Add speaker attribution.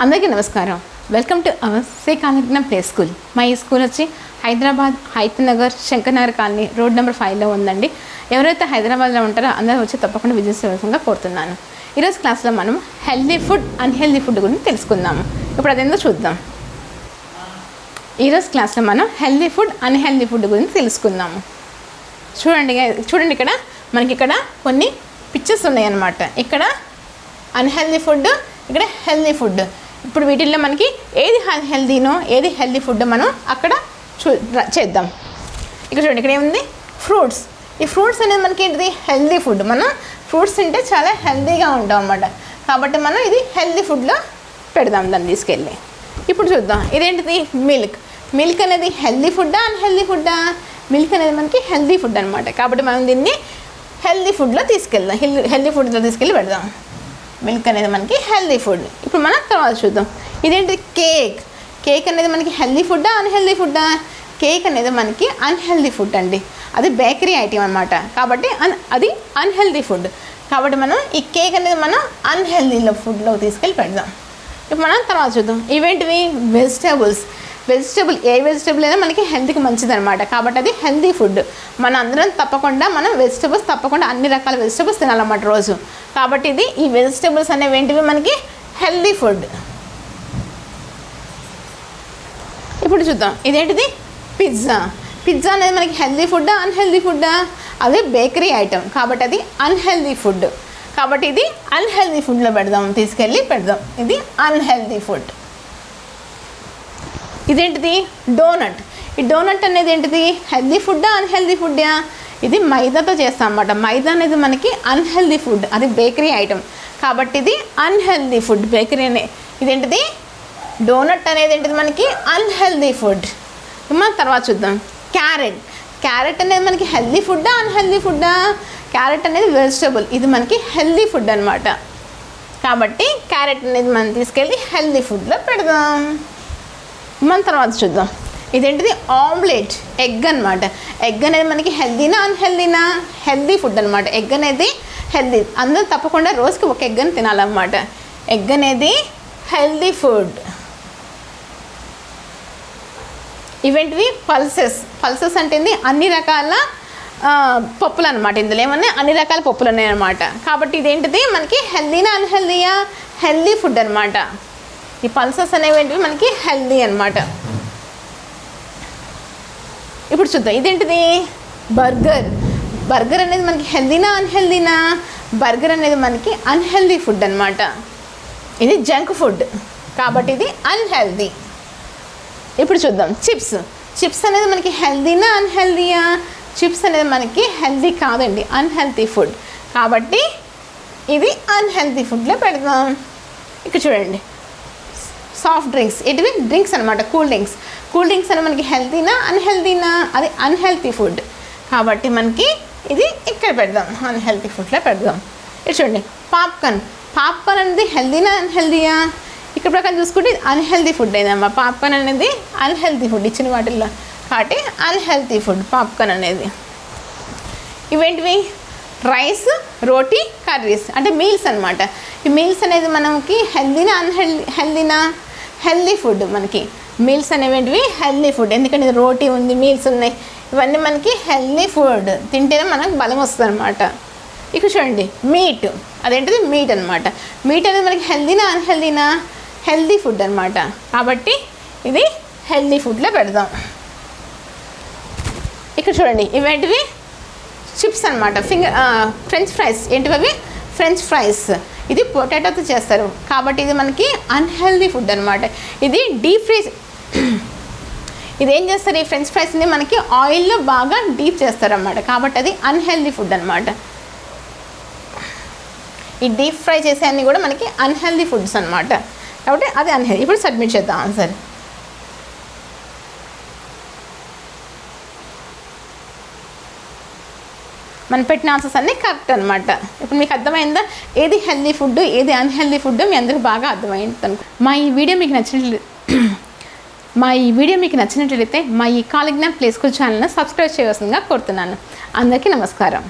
Speaker 1: అందరికీ నమస్కారం. Welcome to our Shri కాళిజ్ఞానం ప్లే స్కూల్. మా ఈ స్కూల్ వచ్చి Hyderabad Hayathnagar Shankarnagar colony road number 5లో ఉందండి. ఎవరైతే హైదరాబాద్లో ఉంటారో అందరూ వచ్చి తప్పకుండా విజిట్ చేయవలసిందిగా కోరుతున్నాను. ఈరోజు క్లాస్లో మనం హెల్దీ ఫుడ్ అన్హెల్దీ ఫుడ్ గురించి తెలుసుకుందాము. ఇప్పుడు అదేందో చూద్దాం. ఈరోజు క్లాస్లో మనం హెల్దీ ఫుడ్ అన్హెల్దీ ఫుడ్ గురించి తెలుసుకుందాము. చూడండి ఇక్కడ మనకి ఇక్కడ కొన్ని పిక్చర్స్ ఉన్నాయన్నమాట. ఇక్కడ అన్హెల్దీ ఫుడ్, ఇక్కడ హెల్దీ ఫుడ్. ఇప్పుడు వీటిల్లో మనకి ఏది హెల్దీనో ఏది హెల్దీ ఫుడ్ మనం అక్కడ చేద్దాం. ఇక్కడ చూడండి, ఇక్కడ ఏముంది ఫ్రూట్స్. ఈ ఫ్రూట్స్ అనేది మనకి ఏంటిది హెల్దీ ఫుడ్. మనం ఫ్రూట్స్ తింటే చాలా హెల్దీగా ఉంటాం అన్నమాట. కాబట్టి మనం ఇది హెల్దీ ఫుడ్లో పెడదాం దాన్ని తీసుకెళ్ళి. ఇప్పుడు చూద్దాం, ఇదేంటిది మిల్క్. మిల్క్ అనేది హెల్దీ ఫుడ్డా అన్హెల్దీ ఫుడ్డా? మిల్క్ అనేది మనకి హెల్దీ ఫుడ్ అనమాట. కాబట్టి మనం దీన్ని హెల్దీ ఫుడ్లో తీసుకెళ్దాం, హెల్దీ ఫుడ్లో తీసుకెళ్ళి పెడదాం. మిల్క్ అనేది మనకి హెల్దీ ఫుడ్. ఇప్పుడు మనం తర్వాత చూద్దాం, ఇదేంటి కేక్. కేక్ అనేది మనకి హెల్దీ ఫుడ్డా అన్హెల్దీ ఫుడ్డా? కేక్ అనేది మనకి అన్హెల్దీ ఫుడ్ అండి. అది బేకరీ ఐటమ్ అనమాట. కాబట్టి అది అన్హెల్దీ ఫుడ్. కాబట్టి మనం ఈ కేక్ అనేది మనం అన్హెల్దీ ఫుడ్లో తీసుకెళ్ళి పెడదాం. ఇప్పుడు మనం తర్వాత చూద్దాం, ఇవేంటివి వెజిటేబుల్స్. ఏ వెజిటేబుల్ అయినా మనకి హెల్త్కి మంచిది అనమాట. కాబట్టి అది హెల్తీ ఫుడ్. మనం అందరం తప్పకుండా వెజిటేబుల్స్ తప్పకుండా అన్ని రకాల వెజిటేబుల్స్ తినాలన్నమాట రోజు. కాబట్టి ఇది ఈ వెజిటేబుల్స్ అనేవి ఏంటివి మనకి హెల్తీ ఫుడ్. ఇప్పుడు చూద్దాం, ఇదేంటిది పిజ్జా. పిజ్జా అనేది మనకి హెల్తీ ఫుడ్డా అన్హెల్దీ ఫుడ్డా? అది బేకరీ ఐటమ్. కాబట్టి అది అన్హెల్దీ ఫుడ్. కాబట్టి ఇది అన్హెల్దీ ఫుడ్లో తీసుకెళ్ళి పెడదాం. ఇది అన్హెల్దీ ఫుడ్. ఇదేంటిది డోనట్. ఈ డోనట్ అనేది ఏంటిది హెల్దీ ఫుడ్డా అన్హెల్దీ ఫుడ్డా? ఇది మైదాతో చేస్తాం అన్నమాట. మైదా అనేది మనకి అన్హెల్దీ ఫుడ్. అది బేకరీ ఐటమ్. కాబట్టి ఇది అన్హెల్దీ ఫుడ్. బేకరీ ఇదేంటిది డోనట్ అనేది ఏంటిది మనకి అన్హెల్దీ ఫుడ్. మనం తర్వాత చూద్దాం, క్యారెట్. క్యారెట్ అనేది మనకి హెల్దీ ఫుడ్డా అన్హెల్దీ ఫుడ్డా? క్యారెట్ అనేది వెజిటబుల్. ఇది మనకి హెల్దీ ఫుడ్ అనమాట. కాబట్టి క్యారెట్ అనేది మనం తీసుకెళ్ళి హెల్దీ ఫుడ్లో పెడదాం. మన తర్వాత చూద్దాం, ఇదేంటిది ఆమ్లెట్. ఎగ్ అనమాట. ఎగ్ అనేది మనకి హెల్దీనా అన్హెల్దీనా? హెల్దీ ఫుడ్ అనమాట. ఎగ్ అనేది హెల్దీ. అందరూ తప్పకుండా రోజుకి ఒక ఎగ్ అని తినాలన్నమాట. ఎగ్ అనేది హెల్దీ ఫుడ్. ఇవేంటివి పల్సెస్. పల్సెస్ అంటే అన్ని రకాల పప్పులు అనమాట. ఇందులో ఏమన్నా అన్ని రకాల పప్పులు ఉన్నాయన్నమాట. కాబట్టి ఇదేంటిది మనకి హెల్దీనా అన్హెల్దీయా? హెల్దీ ఫుడ్ అనమాట. ఈ పల్సెస్ అనేవి మనకి హెల్దీ అనమాట. ఇప్పుడు చూద్దాం, ఇదేంటిది బర్గర్. బర్గర్ అనేది మనకి హెల్దీనా అన్హెల్దీనా? బర్గర్ అనేది మనకి అన్హెల్దీ ఫుడ్ అనమాట. ఇది జంక్ ఫుడ్. కాబట్టి ఇది అన్హెల్దీ. ఇప్పుడు చూద్దాం, చిప్స్. చిప్స్ అనేది మనకి హెల్దీనా అన్హెల్దీయా? చిప్స్ అనేది మనకి హెల్దీ కాదండి, అన్హెల్దీ ఫుడ్. కాబట్టి ఇది అన్హెల్దీ ఫుడ్లో పెడదాం. ఇక్కడ చూడండి, సాఫ్ట్ డ్రింక్స్. ఇటువి డ్రింక్స్ అనమాట, కూల్ డ్రింక్స్. కూల్ డ్రింక్స్ అనేది మనకి హెల్తీనా అన్హెల్తీనా? అది అన్హెల్తీ ఫుడ్. కాబట్టి మనకి ఇది ఇక్కడ పెడదాం, అన్హెల్తీ ఫుడ్లో పెడదాం. ఇది చూడండి, పాప్కార్న్. పాప్కార్న్ అనేది హెల్తీనా అన్హెల్తీయా? ఇక్కడ ప్రకారం చూసుకుంటే ఇది అన్హెల్తీ ఫుడ్ అయిందమ్మా. పాప్కార్న్ అనేది అన్హెల్తీ ఫుడ్ ఇచ్చిన వాటిల్లో. కాబట్టి అన్హెల్తీ ఫుడ్ పాప్కార్న్ అనేది. ఇవేంటివి రైస్, రోటీ, కర్రీస్ అంటే మీల్స్ అనమాట. ఈ మీల్స్ అనేది మనకి హెల్దీనా హెల్దీనా? Healthy food. మనకి మీల్స్ అనేవి హెల్దీ ఫుడ్. ఎందుకంటే రోటీ ఉంది, మీల్స్ ఉన్నాయి, ఇవన్నీ మనకి హెల్దీ ఫుడ్. తింటేనే మనకు బలం వస్తుంది అనమాట. ఇక్కడ చూడండి, మీట్. అదేంటిది మీట్ అనమాట. మీట్ అనేది మనకి హెల్దీనా అన్హెల్దీనా? హెల్దీ ఫుడ్ అనమాట. కాబట్టి ఇది హెల్దీ ఫుడ్లో పెడదాం. ఇక్కడ చూడండి, ఇవేంటివి చిప్స్ అనమాట. French fries. ఏంటివి అవి? French fries. ఇది పొటాటోతో చేస్తారు. కాబట్టి ఇది మనకి అన్హెల్దీ ఫుడ్ అనమాట. ఇది డీప్ ఫ్రైస్. ఇది ఏం చేస్తారు, ఈ ఫ్రెంచ్ ఫ్రైస్ని మనకి ఆయిల్లో బాగా డీప్ చేస్తారన్నమాట. కాబట్టి అది అన్హెల్దీ ఫుడ్ అనమాట. ఈ డీప్ ఫ్రై చేసే అన్నీ కూడా మనకి అన్హెల్దీ ఫుడ్స్ అనమాట. కాబట్టి అది అన్హెల్దీ. ఇప్పుడు సబ్మిట్ చేద్దాం ఆన్సర్. మనం పెట్టిన ఆన్సర్స్ అన్నీ కరెక్ట్ అనమాట. ఇప్పుడు మీకు అర్థమైందా ఏది హెల్దీ ఫుడ్ ఏది అన్హెల్దీ ఫుడ్? మీ అందరికీ బాగా అర్థమైంది అనుకో. మా ఈ వీడియో మీకు నచ్చినట్లయితే మా ఈ కాళిజ్ఞానం ప్లే స్కూల్ ఛానల్ని సబ్స్క్రైబ్ చేయవలసిందిగా కోరుతున్నాను. అందరికీ నమస్కారం.